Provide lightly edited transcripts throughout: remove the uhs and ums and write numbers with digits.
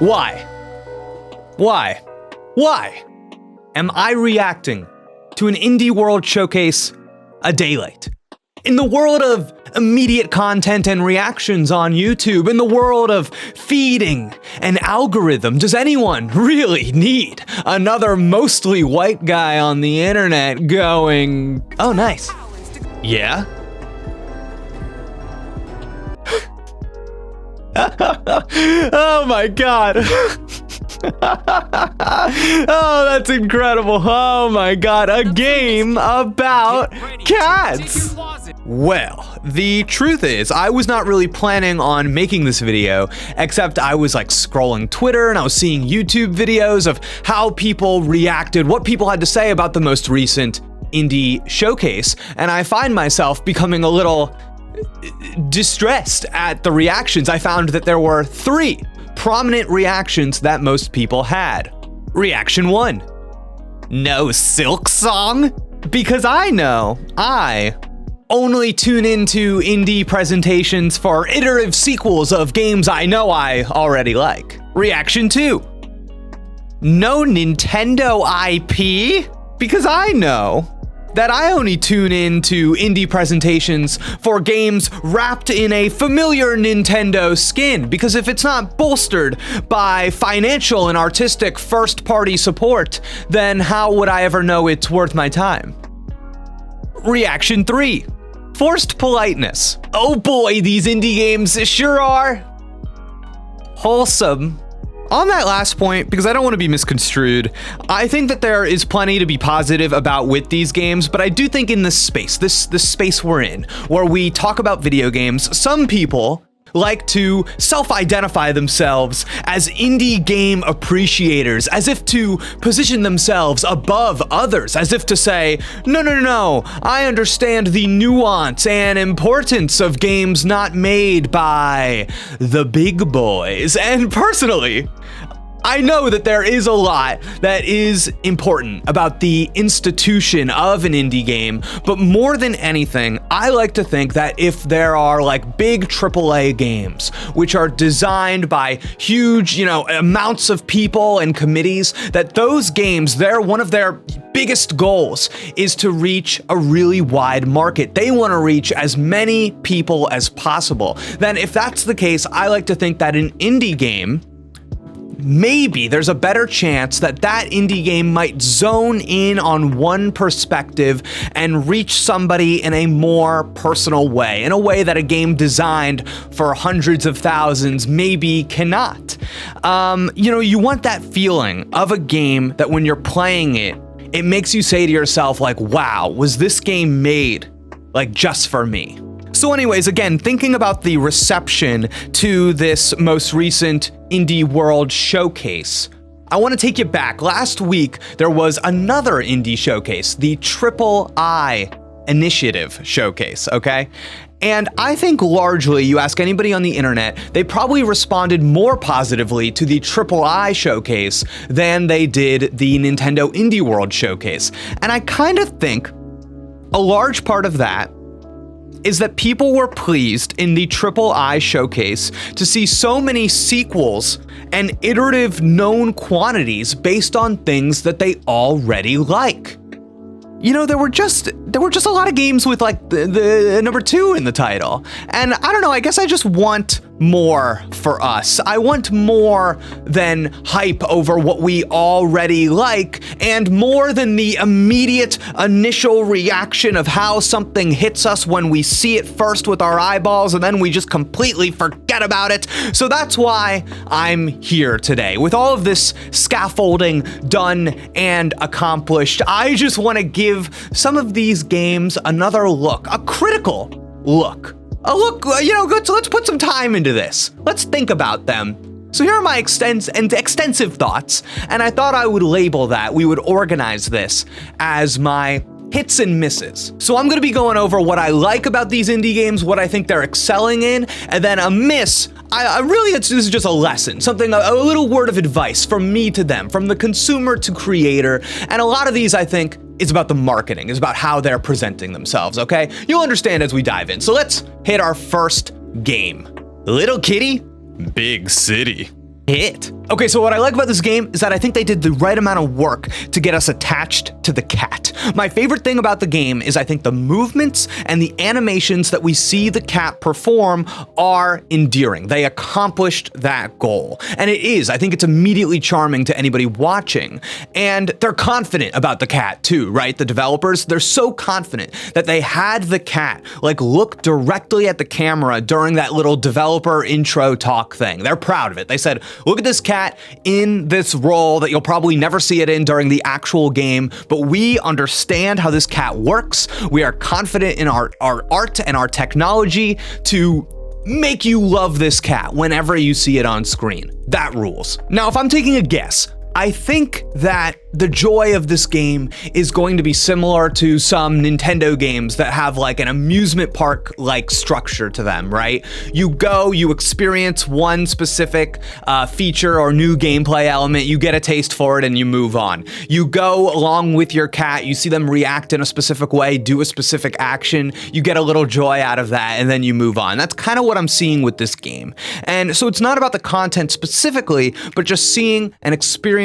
Why? Why am I reacting to an Indie World Showcase a day late? In the world of immediate content and reactions on YouTube, in the world of feeding an algorithm, does anyone really need another mostly white guy on the internet going, oh, nice. Yeah? Oh my God. Oh, that's incredible. Oh my God, a game about cats. Well, the truth is, I was not really planning on making this video, except I was like scrolling Twitter and I was seeing YouTube videos of how people reacted, what people had to say about the most recent indie showcase, and I find myself becoming a little distressed at the reactions. I found that there were 3 prominent reactions that most people had. Reaction 1, no Silksong? Because I know I only tune into indie presentations for iterative sequels of games I know I already like. Reaction 2, no Nintendo IP? Because I know that I only tune into indie presentations for games wrapped in a familiar Nintendo skin, because if it's not bolstered by financial and artistic first-party support, then how would I ever know it's worth my time? Reaction 3, forced politeness. Oh boy, these indie games sure are wholesome. On that last point, because I don't want to be misconstrued, I think that there is plenty to be positive about with these games, but I do think in this space, this space we're in, where we talk about video games, some people like to self-identify themselves as indie game appreciators, as if to position themselves above others, as if to say, no, I understand the nuance and importance of games not made by the big boys. And personally, I know that there is a lot that is important about the institution of an indie game, but more than anything, I like to think that if there are like big AAA games, which are designed by huge, amounts of people and committees, that those games, one of their biggest goals is to reach a really wide market. They want to reach as many people as possible. Then if that's the case, I like to think that an indie game, maybe there's a better chance that that indie game might zone in on one perspective and reach somebody in a more personal way, in a way that a game designed for hundreds of thousands maybe cannot. You want that feeling of a game that when you're playing it, it makes you say to yourself like, wow, was this game made like just for me? So anyways, again, thinking about the reception to this most recent Indie World Showcase, I want to take you back. Last week, there was another indie showcase, the Triple I Initiative Showcase, okay? And I think largely, you ask anybody on the internet, they probably responded more positively to the Triple I Showcase than they did the Nintendo Indie World Showcase. And I kind of think a large part of that is that people were pleased in the Triple I Showcase to see so many sequels and iterative known quantities based on things that they already like. There were just a lot of games with like the number 2 in the title. And I don't know, I guess I just want more for us. I want more than hype over what we already like, and more than the immediate initial reaction of how something hits us when we see it first with our eyeballs and then we just completely forget about it. So that's why I'm here today. With all of this scaffolding done and accomplished, I just want to give some of these games another look, a critical look. Let's put some time into this. Let's think about them. So here are my extensive thoughts, and I thought I would label that, we would organize this as my hits and misses. So I'm gonna be going over what I like about these indie games, what I think they're excelling in, and then a miss, this is just a lesson, something, a little word of advice from me to them, from the consumer to creator, and a lot of these I think is about the marketing, is about how they're presenting themselves, okay? You'll understand as we dive in. So let's hit our first game. Little Kitty, Big City. Hit. Okay, so what I like about this game is that I think they did the right amount of work to get us attached to the cat. My favorite thing about the game is I think the movements and the animations that we see the cat perform are endearing. They accomplished that goal. And it is, I think it's immediately charming to anybody watching. And they're confident about the cat too, right? The developers, they're so confident that they had the cat like look directly at the camera during that little developer intro talk thing. They're proud of it. They said, look at this cat in this role that you'll probably never see it in during the actual game, but we understand how this cat works. We are confident in our art and our technology to make you love this cat whenever you see it on screen. That rules. Now, if I'm taking a guess, I think that the joy of this game is going to be similar to some Nintendo games that have like an amusement park like structure to them, right? You go, you experience one specific feature or new gameplay element, you get a taste for it and you move on. You go along with your cat, you see them react in a specific way, do a specific action, you get a little joy out of that and then you move on. That's kind of what I'm seeing with this game. And so it's not about the content specifically, but just seeing and experiencing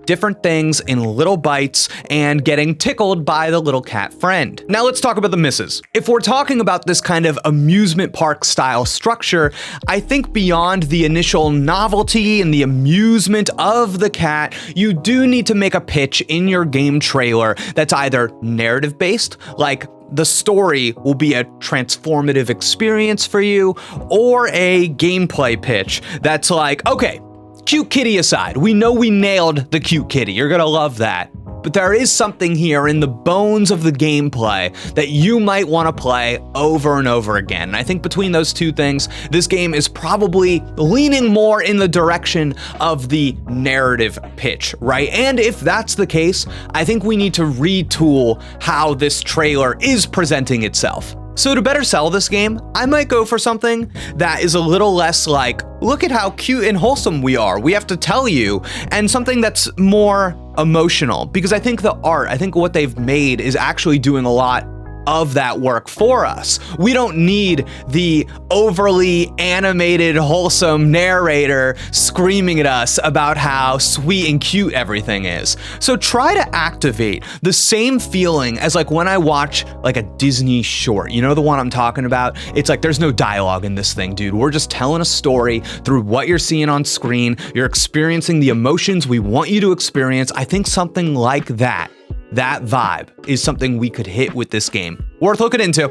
different things in little bites and getting tickled by the little cat friend. Now let's talk about the misses. If we're talking about this kind of amusement park style structure, I think beyond the initial novelty and the amusement of the cat, you do need to make a pitch in your game trailer that's either narrative based, like the story will be a transformative experience for you, or a gameplay pitch that's like, okay, cute kitty aside, we know we nailed the cute kitty. You're gonna love that. But there is something here in the bones of the gameplay that you might want to play over and over again. And I think between those two things, this game is probably leaning more in the direction of the narrative pitch, right? And if that's the case, I think we need to retool how this trailer is presenting itself. So to better sell this game, I might go for something that is a little less like, look at how cute and wholesome we are, we have to tell you, and something that's more emotional. Because I think the art, I think what they've made is actually doing a lot of that work for us. We don't need the overly animated, wholesome narrator screaming at us about how sweet and cute everything is. So try to activate the same feeling as like when I watch like a Disney short. You know the one I'm talking about? It's like there's no dialogue in this thing, dude. We're just telling a story through what you're seeing on screen. You're experiencing the emotions we want you to experience. I think something like that vibe is something we could hit with this game. Worth looking into.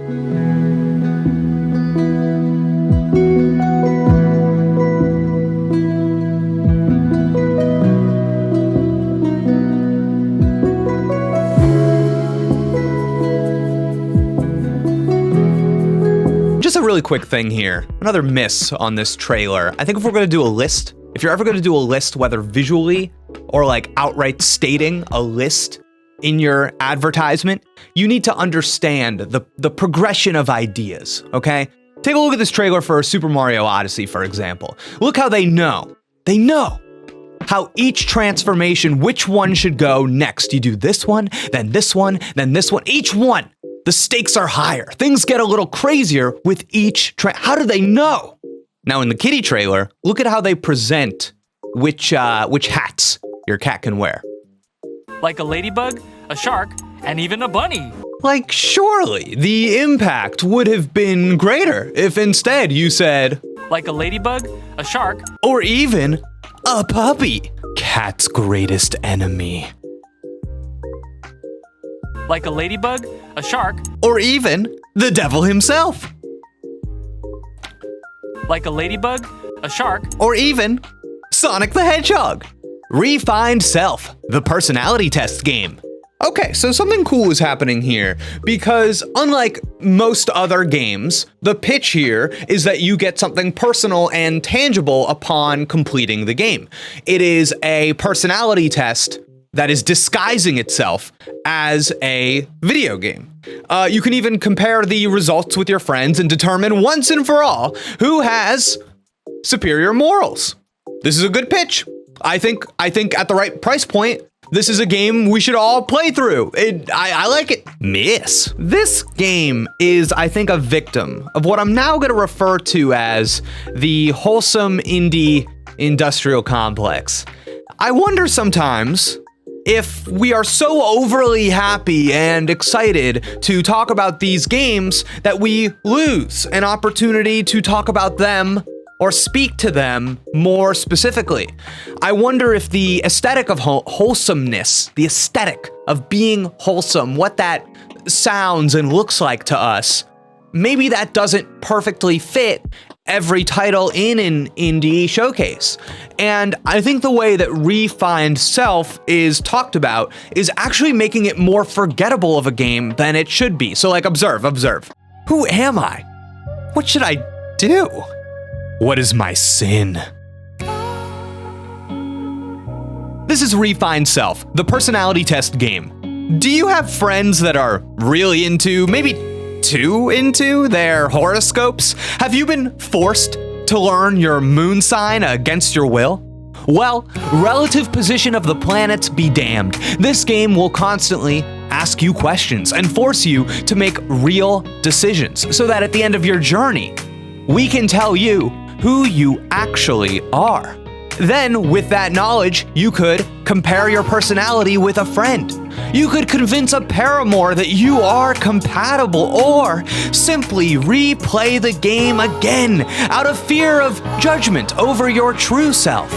Just a really quick thing here. Another miss on this trailer. I think if we're going to do a list, if you're ever going to do a list, whether visually or like outright stating a list in your advertisement, you need to understand the progression of ideas, okay? Take a look at this trailer for Super Mario Odyssey, for example. Look how they know how each transformation, which one should go next. You do this one, then this one, then this one. Each one, the stakes are higher. Things get a little crazier with each how do they know? Now in the kitty trailer, look at how they present which hats your cat can wear. Like a ladybug, a shark, and even a bunny. Like, surely the impact would have been greater if instead you said, like a ladybug, a shark, or even a puppy, cat's greatest enemy. Like a ladybug, a shark, or even the devil himself. Like a ladybug, a shark, or even Sonic the Hedgehog. Refined Self, the personality test game. Okay, so something cool is happening here because unlike most other games, the pitch here is that you get something personal and tangible upon completing the game. It is a personality test that is disguising itself as a video game. You can even compare the results with your friends and determine once and for all who has superior morals. This is a good pitch. I think at the right price point, this is a game we should all play through. I like it. Miss. This game is, I think, a victim of what I'm now going to refer to as the wholesome indie industrial complex. I wonder sometimes if we are so overly happy and excited to talk about these games that we lose an opportunity to talk about them or speak to them more specifically. I wonder if the aesthetic of wholesomeness, the aesthetic of being wholesome, what that sounds and looks like to us, maybe that doesn't perfectly fit every title in an indie showcase. And I think the way that Refined Self is talked about is actually making it more forgettable of a game than it should be. So like, observe. Who am I? What should I do? What is my sin? This is Refined Self, the personality test game. Do you have friends that are really into, maybe too into, their horoscopes? Have you been forced to learn your moon sign against your will? Well, relative position of the planets be damned. This game will constantly ask you questions and force you to make real decisions so that at the end of your journey, we can tell you who you actually are. Then, with that knowledge, you could compare your personality with a friend. You could convince a paramour that you are compatible, or simply replay the game again out of fear of judgment over your true self.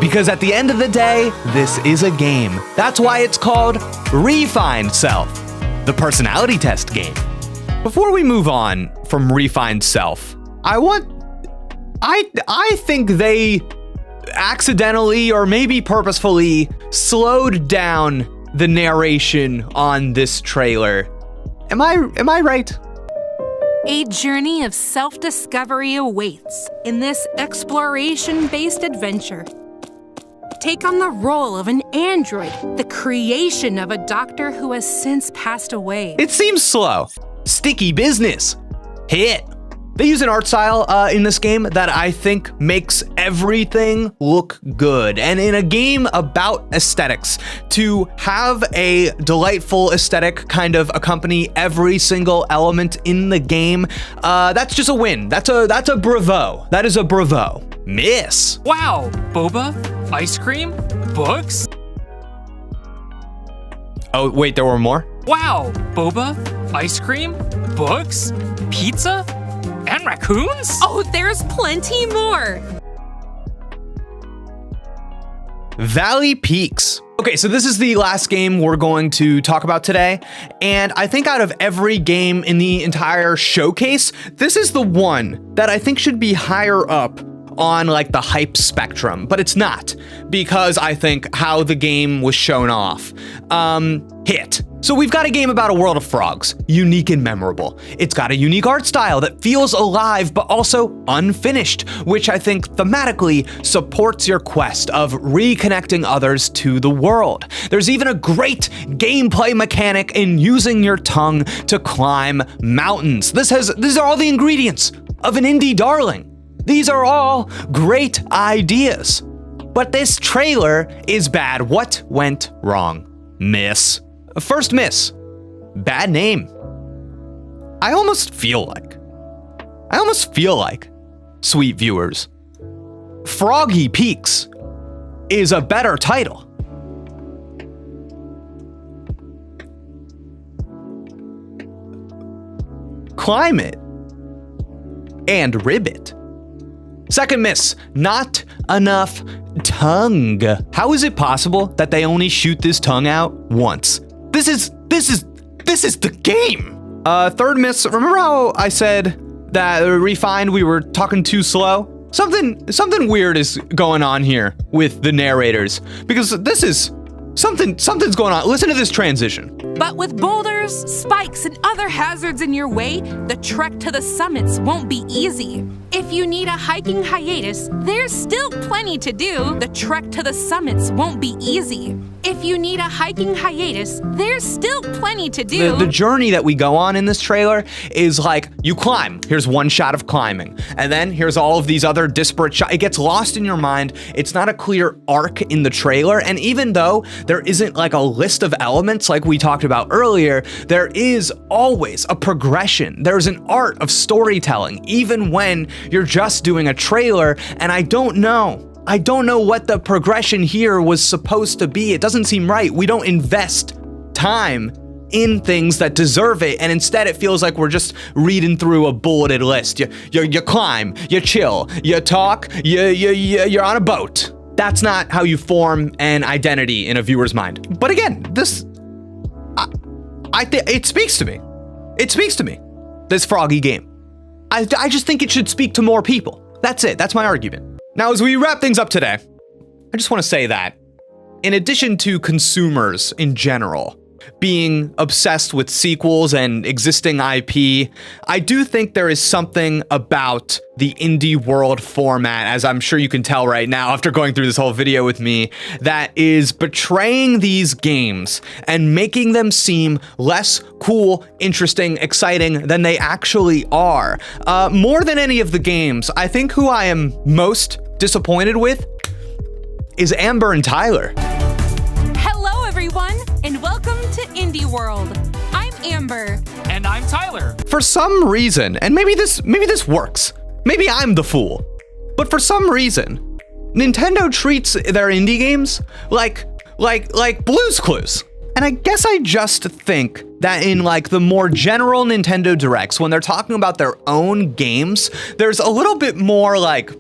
Because at the end of the day, this is a game. That's why it's called Refined Self, the personality test game. Before we move on from Refined Self, I think they accidentally or maybe purposefully slowed down the narration on this trailer. Am I right? A journey of self-discovery awaits in this exploration-based adventure. Take on the role of an android, the creation of a doctor who has since passed away. It seems slow. Sticky business. Hit. They use an art style in this game that I think makes everything look good. And in a game about aesthetics, to have a delightful aesthetic kind of accompany every single element in the game, that's just a win. That's a bravo. That is a bravo. Miss. Wow, boba, ice cream, books? Oh, wait, there were more? Wow, boba, ice cream, books, pizza, and raccoons? Oh, there's plenty more! Valley Peaks. Okay, so this is the last game we're going to talk about today, and I think out of every game in the entire showcase, this is the one that I think should be higher up on like the hype spectrum, but it's not, because I think how the game was shown off. Hit. So we've got a game about a world of frogs, unique and memorable. It's got a unique art style that feels alive but also unfinished, which I think thematically supports your quest of reconnecting others to the world. There's even a great gameplay mechanic in using your tongue to climb mountains. These are all the ingredients of an indie darling. These are all great ideas. But this trailer is bad. What went wrong? Miss. First miss. Bad name. I almost feel like, sweet viewers, Froggy Peaks is a better title. Climate and Ribbit. Second miss, not enough tongue. How is it possible that they only shoot this tongue out once? This is the game. Third miss, remember how I said that Refined we were talking too slow? Something weird is going on here with the narrators, because this is something's going on. Listen to this transition. But with boulders, spikes, and other hazards in your way, the trek to the summits won't be easy. If you need a hiking hiatus, there's still plenty to do. The trek to the summits won't be easy. If you need a hiking hiatus, there's still plenty to do. The journey that we go on in this trailer is like, you climb. Here's one shot of climbing. And then here's all of these other disparate shots. It gets lost in your mind. It's not a clear arc in the trailer. And even though there isn't like a list of elements like we talked about earlier, there is always a progression. There's an art of storytelling, even when you're just doing a trailer. And I don't know I don't know what the progression here was supposed to be. It doesn't seem right. We don't invest time in things that deserve it, and instead it feels like we're just reading through a bulleted list. You climb, you chill, you talk, you're on a boat. That's not how you form an identity in a viewer's mind. But again, it speaks to me. It speaks to me, this Froggy game. I just think it should speak to more people. That's it. That's my argument. Now, as we wrap things up today, I just want to say that in addition to consumers in general being obsessed with sequels and existing IP, I do think there is something about the indie world format, as I'm sure you can tell right now after going through this whole video with me, that is betraying these games and making them seem less cool, interesting, exciting than they actually are. More than any of the games, I think who I am most disappointed with is Amber and Tyler. Hello, everyone, and welcome to Indie World. I'm Amber. And I'm Tyler. For some reason, and maybe this works. Maybe I'm the fool. But for some reason, Nintendo treats their indie games like Blue's Clues. And I guess I just think that in like the more general Nintendo Directs, when they're talking about their own games, there's a little bit more like,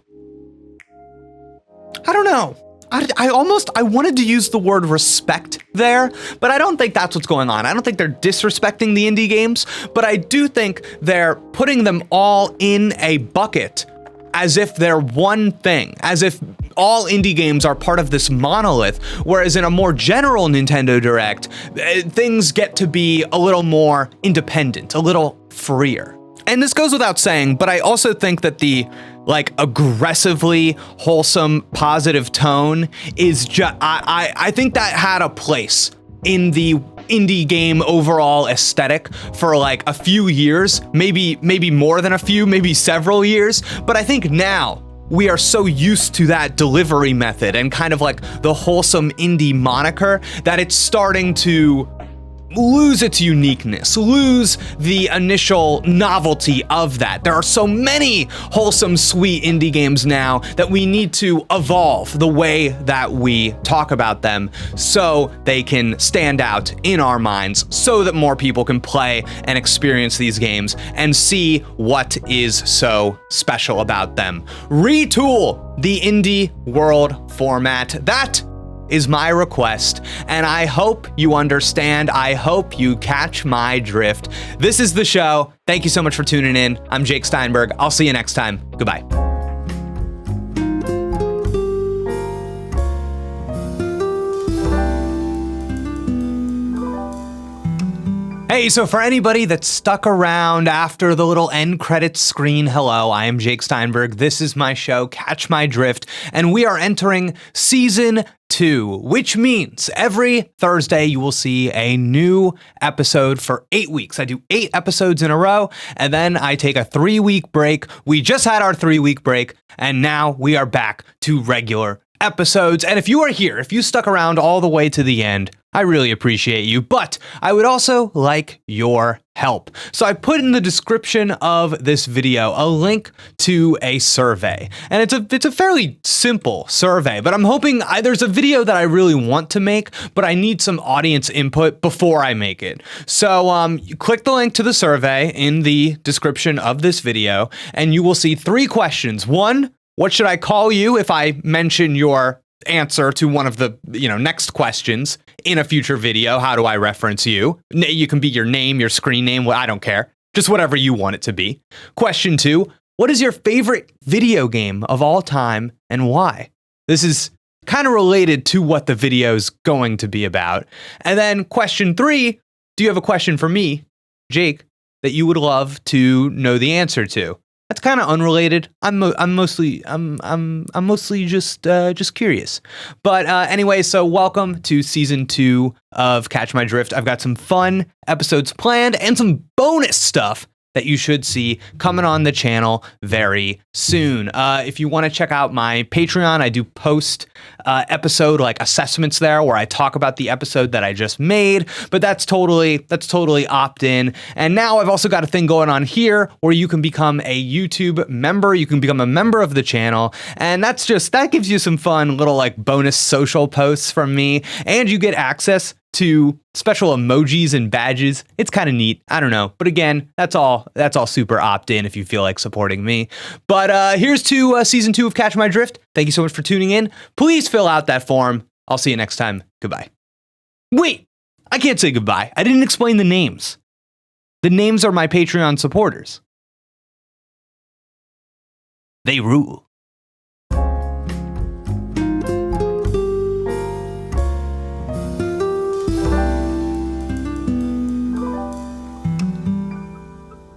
I don't know. I wanted to use the word respect there, but I don't think that's what's going on. I don't think they're disrespecting the indie games, but I do think they're putting them all in a bucket as if they're one thing, as if all indie games are part of this monolith, whereas in a more general Nintendo Direct, things get to be a little more independent, a little freer. And this goes without saying, but I also think that the aggressively wholesome, positive tone is just, I think that had a place in the indie game overall aesthetic for like a few years, maybe more than a few, maybe several years. But I think now we are so used to that delivery method and kind of like the wholesome indie moniker that it's starting to lose its uniqueness, lose the initial novelty of that. There are so many wholesome, sweet indie games now that we need to evolve the way that we talk about them so they can stand out in our minds, so that more people can play and experience these games and see what is so special about them. Retool the indie world format. That is my request, and I hope you understand. I hope you catch my drift. This is the show. Thank you so much for tuning in. I'm Jake Steinberg. I'll see you next time. Goodbye. Hey, so for anybody that stuck around after the little end credits screen, hello, I am Jake Steinberg. This is my show, Catch My Drift, and we are entering season 2, which means every Thursday you will see a new episode for 8 weeks. I do 8 episodes in a row, and then I take a 3-week break. We just had our 3-week break, and now we are back to regular episodes. And if you are here, if you stuck around all the way to the end, I really appreciate you, but I would also like your help. So I put in the description of this video a link to a survey, and it's a fairly simple survey, but I'm hoping there's a video that I really want to make, but I need some audience input before I make it. So you click the link to the survey in the description of this video, and you will see 3 questions. 1, what should I call you if I mention your answer to one of the next questions in a future video? How do I reference you? You can be your name, your screen name, I don't care. Just whatever you want it to be. Question 2, what is your favorite video game of all time and why? This is kind of related to what the video is going to be about. And then question 3, do you have a question for me, Jake, that you would love to know the answer to? That's kind of unrelated. I'm mostly just curious. But anyway, so welcome to season 2 of Catch My Drift. I've got some fun episodes planned and some bonus stuff that you should see coming on the channel very soon. If you want to check out my Patreon, I do post episode like assessments there where I talk about the episode that I just made, but that's totally opt-in. And now I've also got a thing going on here where you can become a YouTube member. You can become a member of the channel, and that gives you some fun little like bonus social posts from me, and you get access to special emojis and badges. It's kind of neat. I don't know. But again, that's all super opt-in if you feel like supporting me. But here's to season 2 of Catch My Drift. Thank you so much for tuning in. Please fill out that form. I'll see you next time. Goodbye. Wait, I can't say goodbye. I didn't explain the names. The names are my Patreon supporters. They rule.